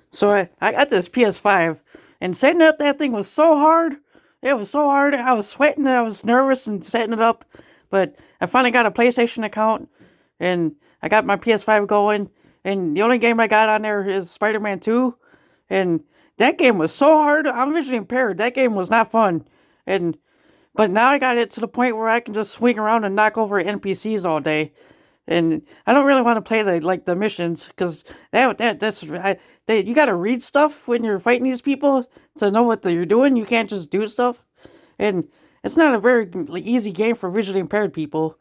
So I got this PS5, and setting up that thing was so hard. It was so hard. I was sweating. I was nervous and setting it up. But I finally got a PlayStation account, and I got my PS5 going. And the only game I got on there is Spider-Man 2. And that game was so hard. I'm visually impaired. That game was not fun. And but now I got it to the point where I can just swing around and knock over NPCs all day. And I don't really want to play the missions because you got to read stuff when you're fighting these people to know what you're doing. You can't just do stuff, and it's not a very easy game for visually impaired people.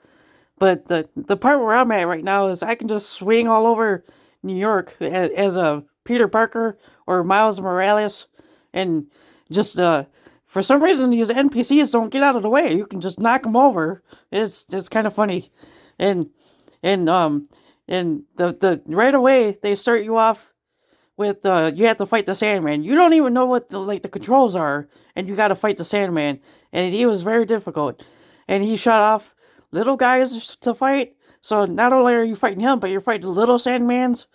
But the part where I'm at right now is I can just swing all over New York as a Peter Parker or Miles Morales, and just for some reason these NPCs don't get out of the way. You can just knock them over. It's kind of funny, and and the right away they start you off with you have to fight the Sandman. You don't even know what the controls are, and you got to fight the Sandman, and he was very difficult, and he shot off little guys to fight. So not only are you fighting him, but you're fighting the little Sandmans,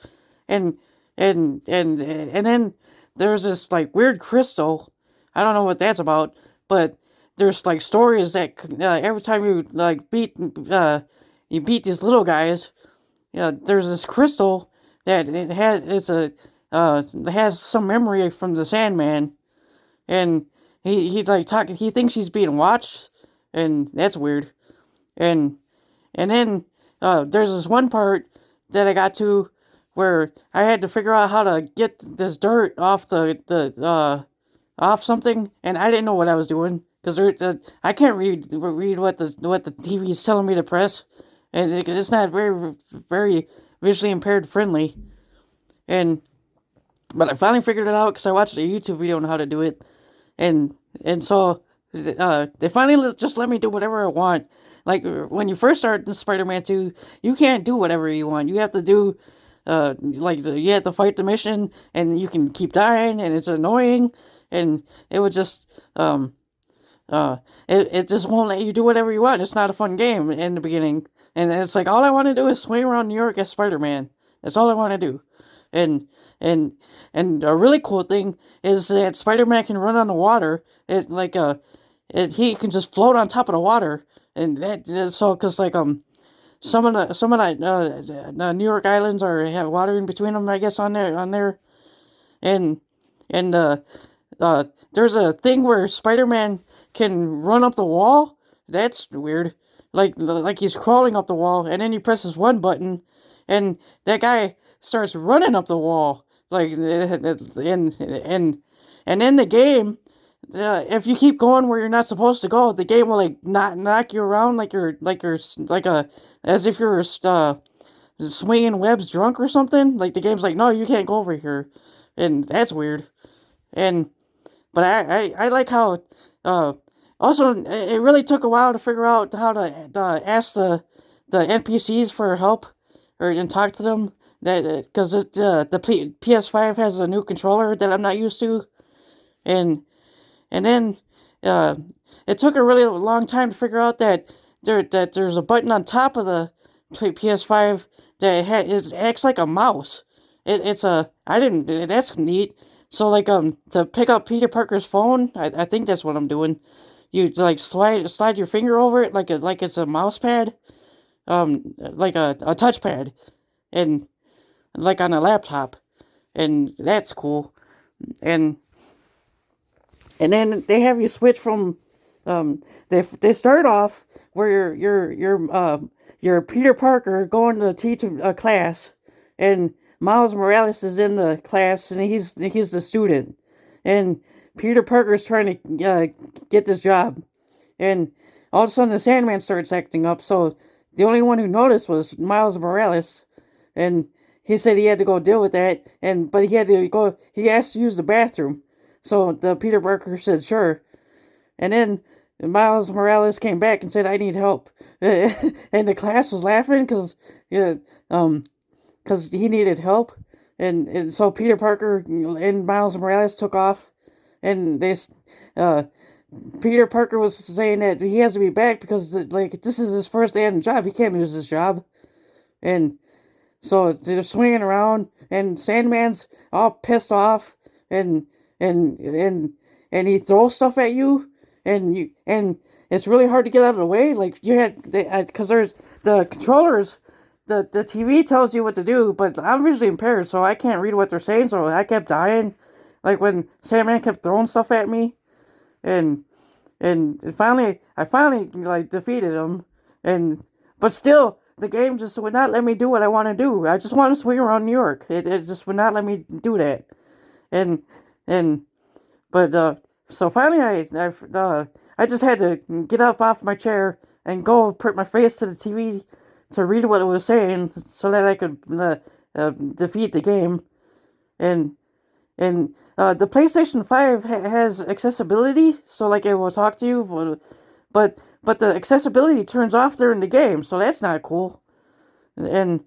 and and then there's this like weird crystal. I don't know what that's about, but there's like stories that every time you you beat these little guys, yeah, there's this crystal that it has some memory from the Sandman, and he thinks he's being watched, and that's weird. And then there's this one part that I got to where I had to figure out how to get this dirt off off something, and I didn't know what I was doing because I can't read what the TV is telling me to press, and it's not very visually impaired friendly. And but I finally figured it out because I watched a YouTube video on how to do it, and so they finally just let me do whatever I want. Like when you first start in Spider-Man 2, you can't do whatever you want. You have to do you have to fight the mission, and you can keep dying, and it's annoying, and it would just it just won't let you do whatever you want. It's not a fun game in the beginning, and it's like all I want to do is swing around New York as Spider-Man. That's all I want to do, and and a really cool thing is that Spider-Man can run on the water. He can just float on top of the water, and so because some of the New York islands are have water in between them, I guess on there, and and there's a thing where Spider-Man can run up the wall. That's weird. Like he's crawling up the wall, and then he presses one button, and that guy starts running up the wall. And in the game, if you keep going where you're not supposed to go, the game will like not knock you around like you're like a as if you're swinging webs drunk or something. Like the game's like, no, you can't go over here, and that's weird. And but I like how uh also it really took a while to figure out how to ask the NPCs for help or and talk to them that because PS5 has a new controller that I'm not used to, and then uh it took a really long time to figure out that there's a button on top of the PS5 that acts like a mouse. It's a I didn't that's neat. So to pick up Peter Parker's phone, I think that's what I'm doing. You like slide your finger over it like it's a mouse pad, like a touchpad, and like on a laptop, and that's cool. And then they have you switch from they start off where you're Peter Parker going to teach a class, and Miles Morales is in the class, and he's the student, and Peter Parker's trying to get this job, and all of a sudden the Sandman starts acting up. So the only one who noticed was Miles Morales, and he said he had to go deal with that, and but he had to go. He asked to use the bathroom, so the Peter Parker said sure, and then Miles Morales came back and said, "I need help," and the class was laughing yeah, because he needed help, and so Peter Parker and Miles Morales took off, and uh, Peter Parker was saying that he has to be back because like this is his first day on the job, he can't lose his job, and So they're swinging around, and Sandman's all pissed off, and and and and he throws stuff at you, and it's really hard to get out of the way. Like you had, because there's the controllers, the TV tells you what to do, but I'm visually impaired, so I can't read what they're saying. So I kept dying, like when Sandman kept throwing stuff at me, and I finally like defeated him, and but still the game just would not let me do what I want to do. I just want to swing around New York. It just would not let me do that, and and but so finally I just had to get up off my chair and go put my face to the TV to read what it was saying so that I could defeat the game, and the PlayStation 5 has accessibility, so like it will talk to you, but the accessibility turns off during the game, so that's not cool. And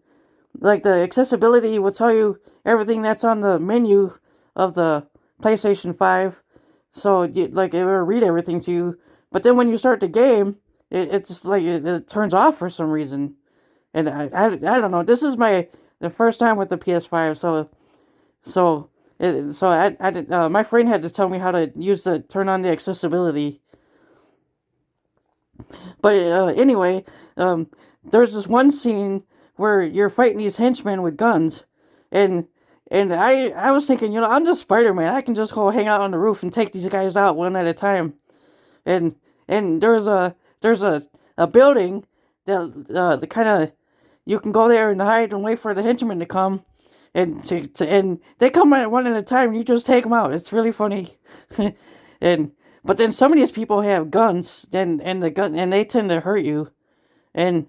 like the accessibility will tell you everything that's on the menu of the PlayStation 5, so like it will read everything to you. But then when you start the game, it's just like it turns off for some reason. And I don't know. This is the first time with the PS5, so my friend had to tell me how to turn on the accessibility. But anyway, there's this one scene where you're fighting these henchmen with guns, and I was thinking, I'm just Spider-Man. I can just go hang out on the roof and take these guys out one at a time. And there's a building that the kind of you can go there and hide and wait for the henchmen to come, and they come at one at a time. And you just take them out. It's really funny, and but then some of these people have guns, and they tend to hurt you, and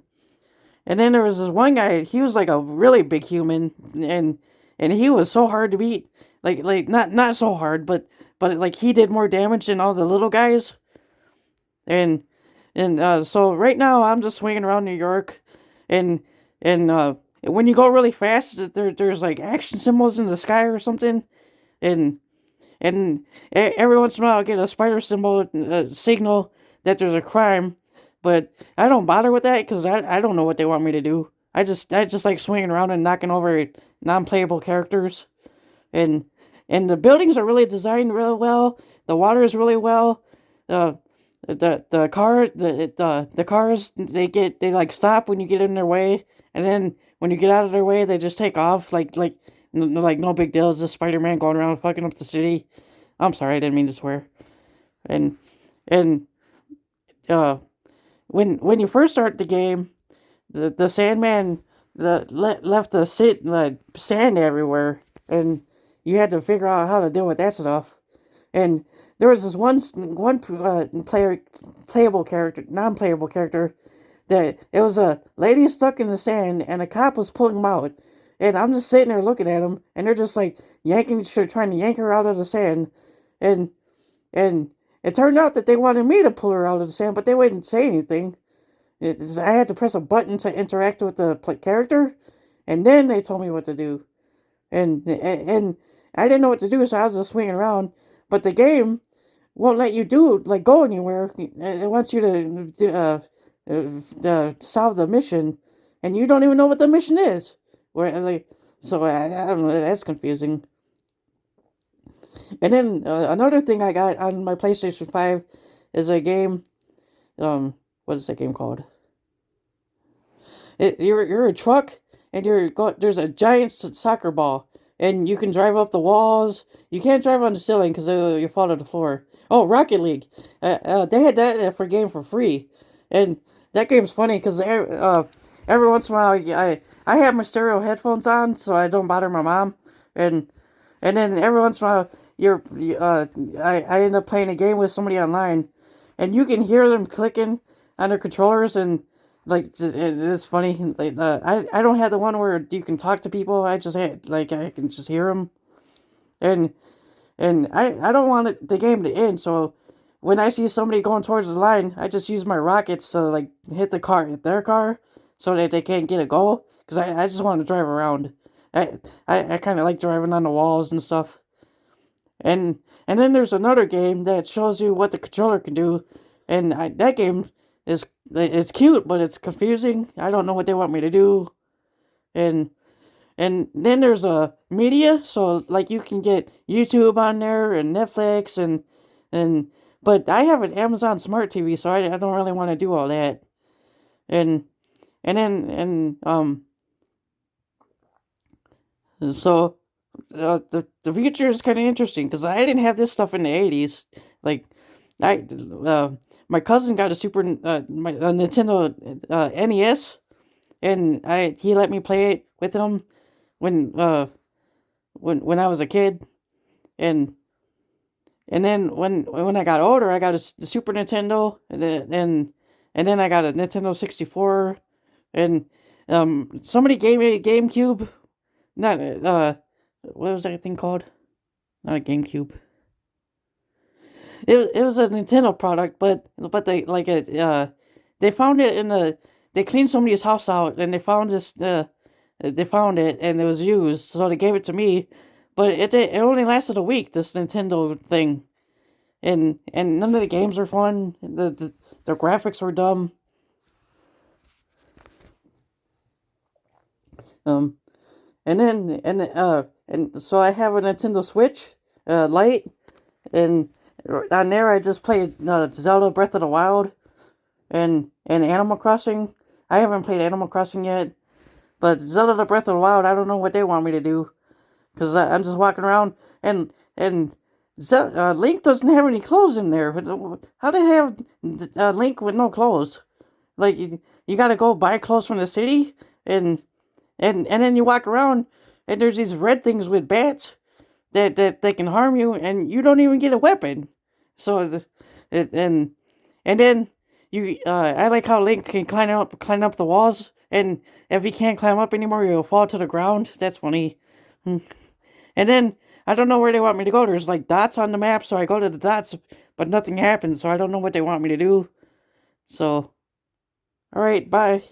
then there was this one guy. He was like a really big human, and he was so hard to beat. Like not so hard, but like he did more damage than all the little guys, and so right now I'm just swinging around New York, and when you go really fast, there's like action symbols in the sky or something, and every once in a while I get a spider symbol signal that there's a crime, but I don't bother with that because I don't know what they want me to do. I just like swinging around and knocking over non-playable characters, and the buildings are really designed real well. The water is really well. The the cars they like stop when you get in their way, and then when you get out of their way they just take off like no big deal. It's just Spider-Man going around fucking up the city. I'm sorry, I didn't mean to swear. And and uh when you first start the game, the Sandman left the sand everywhere, and you had to figure out how to deal with that stuff. And there was this one playable character, non-playable character, that it was a lady stuck in the sand, and a cop was pulling him out. And I'm just sitting there looking at him, and they're just like trying to yank her out of the sand, and and it turned out that they wanted me to pull her out of the sand, but they wouldn't say anything. I had to press a button to interact with the character, and then they told me what to do. And I didn't know what to do, so I was just swinging around. But the game won't let you go anywhere. It wants you to solve the mission, and you don't even know what the mission is. So I don't know. That's confusing. And then another thing I got on my PlayStation 5 is a game. What is that game called? You're a truck, and there's a giant soccer ball, and you can drive up the walls. You can't drive on the ceiling because you fall to the floor. Oh, Rocket League. They had that for game for free, and that game's funny because every once in a while I have my stereo headphones on so I don't bother my mom, and then every once in a while I end up playing a game with somebody online, and you can hear them clicking on their controllers, and like it's funny. Like I don't have the one where you can talk to people. I just had I can just hear them, and I don't want the game to end. So when I see somebody going towards the line, I just use my rockets to hit their car, so that they can't get a goal. Because I just want to drive around. I kind of like driving on the walls and stuff. And then there's another game that shows you what the controller can do, and that game is it's cute, but it's confusing. I don't know what they want me to do, and And then there's a media, so like you can get YouTube on there and Netflix and but I have an Amazon Smart TV, so I don't really want to do all that. And so the future is kind of interesting because I didn't have this stuff in the 80s. Like I my cousin got a a Nintendo NES, and I he let me play it with him when when I was a kid, and then when I got older, I got the Super Nintendo, and then I got a Nintendo 64, and somebody gave me a GameCube. Not what was that thing called? Not a GameCube. It was a Nintendo product, but they like it. They found it in the they cleaned somebody's house out, and they found this. They found it, and it was used, so they gave it to me. But it only lasted a week. This Nintendo thing, and none of the games were fun. The graphics were dumb. Um, and so I have a Nintendo Switch, Lite, and on there I just played Zelda Breath of the Wild and Animal Crossing. I haven't played Animal Crossing yet, but Zelda the Breath of the Wild, I don't know what they want me to do because I'm just walking around and Link doesn't have any clothes in there. How do they have Link with no clothes? Like you got to go buy clothes from the city and and then you walk around and there's these red things with bats that they can harm you and you don't even get a weapon. So and then I like how Link can climb up the walls, and if he can't climb up anymore, he'll fall to the ground. That's funny. Hmm. And then I don't know where they want me to go. There's like dots on the map, so I go to the dots, but nothing happens. So I don't know what they want me to do. So all right, bye.